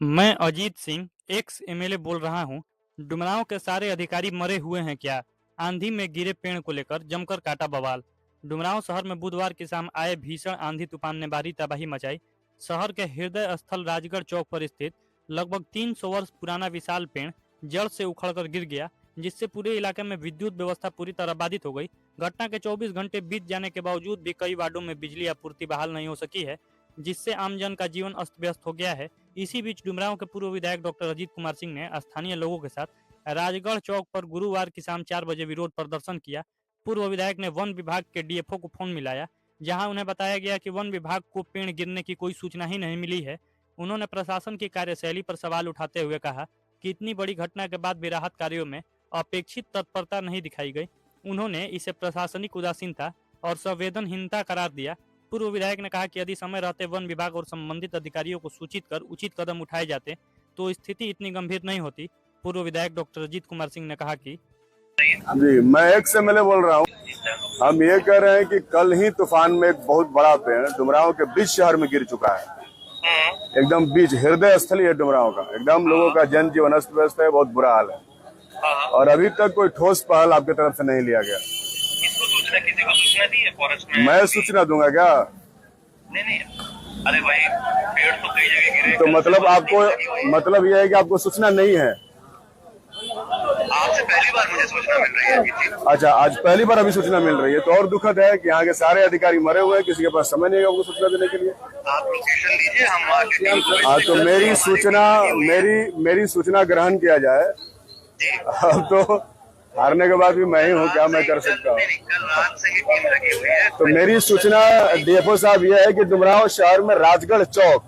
मैं Ajit Singh ex MLA बोल रहा हूं। डुमरांव के सारे अधिकारी मरे हुए हैं क्या? आंधी में गिरे पेड़ को लेकर जमकर काटा बवाल। डुमरांव शहर में बुधवार की शाम आए भीषण आंधी तूफान ने भारी तबाही मचाई। शहर के हृदय स्थल राजगढ़ चौक पर स्थित लगभग 300 वर्ष पुराना विशाल पेड़ जड़ से उखड़कर गिर गया, जिससे पूरे इलाके में विद्युत व्यवस्था पूरी तरह बाधित हो गई। घटना के 24 घंटे बीत जाने के बावजूद भी कई वार्डों में बिजली आपूर्ति बहाल नहीं हो सकी है, जिससे आमजन का जीवन अस्त व्यस्त हो गया है। इसी बीच डुमरांव के पूर्व विधायक डॉक्टर अजीत कुमार सिंह ने स्थानीय लोगों के साथ राजगढ़ चौक पर गुरुवार की शाम 4 बजे विरोध प्रदर्शन किया। पूर्व विधायक ने वन विभाग के डीएफओ को फोन मिलाया, जहां उन्हें बताया गया कि वन विभाग को पेड़ गिरने की कोई सूचना ही नहीं मिली है। उन्होंने प्रशासन की कार्यशैली पर सवाल उठाते हुए कहा कि इतनी बड़ी घटना के बाद भी राहत कार्यों में अपेक्षित तत्परता नहीं दिखाई गई। उन्होंने इसे प्रशासनिक उदासीनता और संवेदनहीनता करार दिया। पूर्व विधायक ने कहा कि यदि समय रहते वन विभाग और संबंधित अधिकारियों को सूचित कर उचित कदम उठाए जाते तो स्थिति इतनी गंभीर नहीं होती। पूर्व विधायक डॉक्टर अजीत कुमार सिंह ने कहा कि जी, मैं एक्स एमएलए बोल रहा हूँ। हम ये कह रहे हैं कि कल ही तूफान में एक बहुत बड़ा पेड़ डुमरांव के बीच शहर में गिर चुका है। एकदम बीच हृदय स्थल है डुमरांव का। एकदम लोगों का जनजीवन अस्त व्यस्त है, बहुत बुरा हाल है और अभी तक कोई ठोस पहल आपकी तरफ से नहीं लिया गया। किसी को सूचना दी है फॉरेस्ट में? मैं सूचना दूंगा क्या? नहीं, अरे भाई पेड़ तो कई जगह गिरे। तो मतलब आपको मतलब यह है कि आपको सूचना नहीं है? आपसे पहली बार मुझे सूचना मिल रही है। अच्छा, आज पहली बार अभी सूचना मिल रही है, तो और दुखद है कि यहाँ के सारे अधिकारी मरे हुए हैं, किसी के पास समय नहीं है आपको सूचना देने के लिए। आप लोकेशन दीजिए, हम हाँ, तो मेरी सूचना ग्रहण किया जाए। अब तो हारने के बाद भी मैं ही हूँ, क्या मैं कर सकता हूँ? कल रात से ही टीम लगी हुई है। तो मेरी सूचना डीएफओ साहब यह है कि डुमरांव शहर में राजगढ़ चौक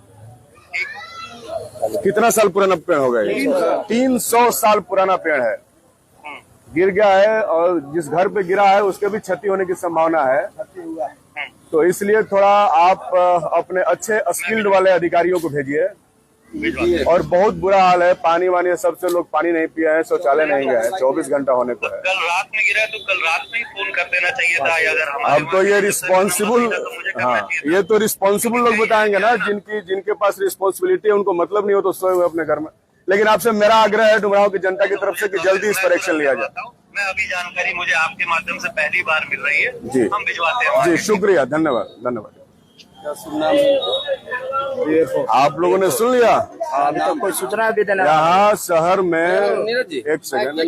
कितना साल पुराना पेड़ हो गया? 300 साल पुराना पेड़ है, गिर गया है और जिस घर पे गिरा है उसके भी क्षति होने की संभावना है। तो इसलिए थोड़ा आप अपने अच्छे स्किल्ड वाले अधिकारियों को भेजिए। और बहुत बुरा हाल है, पानी वानी सबसे लोग पानी नहीं पिए हैं, शौचालय नहीं गए हैं, 24 घंटा होने को है। कल रात में गिरा तो कल रात में ही फोन कर देना चाहिए था। अगर अब तो ये रिस्पॉन्सिबल, हाँ, ये तो रिस्पॉन्सिबल लोग बताएंगे ना, जिनके पास रिस्पॉन्सिबिलिटी है, उनको मतलब नहीं हो तो सोए हुए अपने घर में। लेकिन आपसे मेरा आग्रह है डुमरांव की जनता की तरफ से कि जल्दी इस पर एक्शन लिया जाए। मैं अभी जानकारी मुझे आपके माध्यम से पहली बार मिल रही है जी, हम भिजवाते हैं। जी, शुक्रिया, धन्यवाद धन्यवाद। आप लोगों ने सुन लिया? अभी तक कोई सूचना भी देना। यहाँ शहर में एक सेकंड,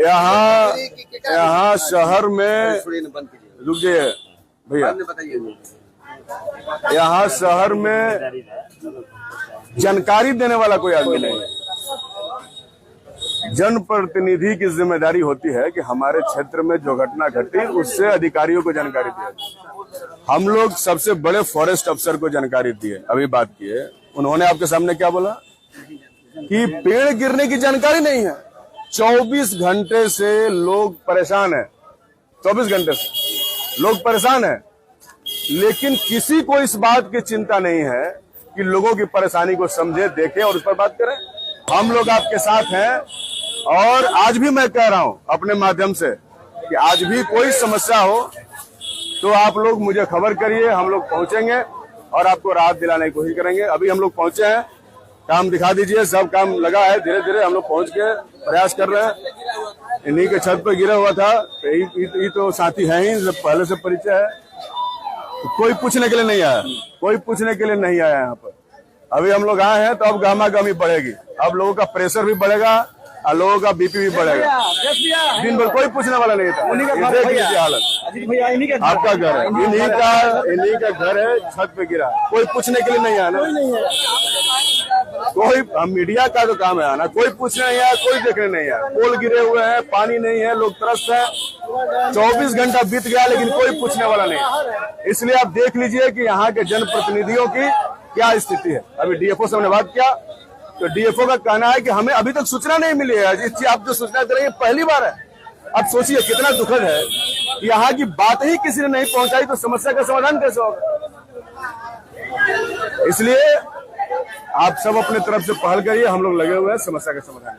यहाँ शहर में रुकिए भैया, यहाँ शहर में जानकारी देने वाला कोई आदमी नहीं है। जनप्रतिनिधि की जिम्मेदारी होती है कि हमारे क्षेत्र में जो घटना घटी उससे अधिकारियों को जानकारी दिया। हम लोग सबसे बड़े फॉरेस्ट अफसर को जानकारी दिए, अभी बात की है। उन्होंने आपके सामने क्या बोला कि पेड़ गिरने की जानकारी नहीं है। 24 घंटे से लोग परेशान हैं, 24 घंटे से लोग परेशान हैं, लेकिन किसी को इस बात की चिंता नहीं है कि लोगों की परेशानी को समझे, देखें और उस पर बात करें। हम लोग आपके साथ हैं और आज भी मैं कह रहा हूं अपने माध्यम से कि आज भी कोई समस्या हो तो आप लोग मुझे खबर करिए, हम लोग पहुंचेंगे और आपको राहत दिलाने की कोशिश करेंगे। अभी हम लोग पहुंचे हैं, काम दिखा दीजिए, सब काम लगा है, धीरे धीरे हम लोग पहुंच के प्रयास कर रहे हैं। इन्हीं के छत पर गिरा हुआ था, ये तो साथी है ही, पहले से परिचय है। तो कोई पूछने के लिए नहीं आया, कोई पूछने के लिए नहीं आया यहाँ पर। अभी हम लोग आए हैं तो अब गहमा-गहमी बढ़ेगी, अब लोगों का प्रेशर भी बढ़ेगा और लोगों का बीपी भी बढ़ेगा। दिन भर कोई पूछने वाला नहीं था। हालत आपका घर है, इन्हीं का घर है, छत पे गिरा, कोई पूछने के लिए नहीं आया ना। कोई मीडिया का तो काम है आना, कोई पूछने नहीं आया, कोई देखने नहीं आया। पोल गिरे हुए हैं, पानी नहीं है, लोग त्रस्त है। 24 घंटा बीत गया लेकिन कोई पूछने वाला नहीं। इसलिए आप देख लीजिए कि यहाँ के जनप्रतिनिधियों की क्या स्थिति है। अभी डीएफओ से हमने बात किया तो डीएफओ का कहना है कि हमें अभी तक सूचना नहीं मिली है। आप जो सूचना दे रहे हैं पहली बार है। अब सोचिए कितना दुखद है, यहाँ की बात ही किसी ने नहीं पहुंचाई तो समस्या का समाधान कैसे होगा? इसलिए आप सब अपने तरफ से पहल करिए, हम लोग लगे हुए हैं समस्या का समाधान।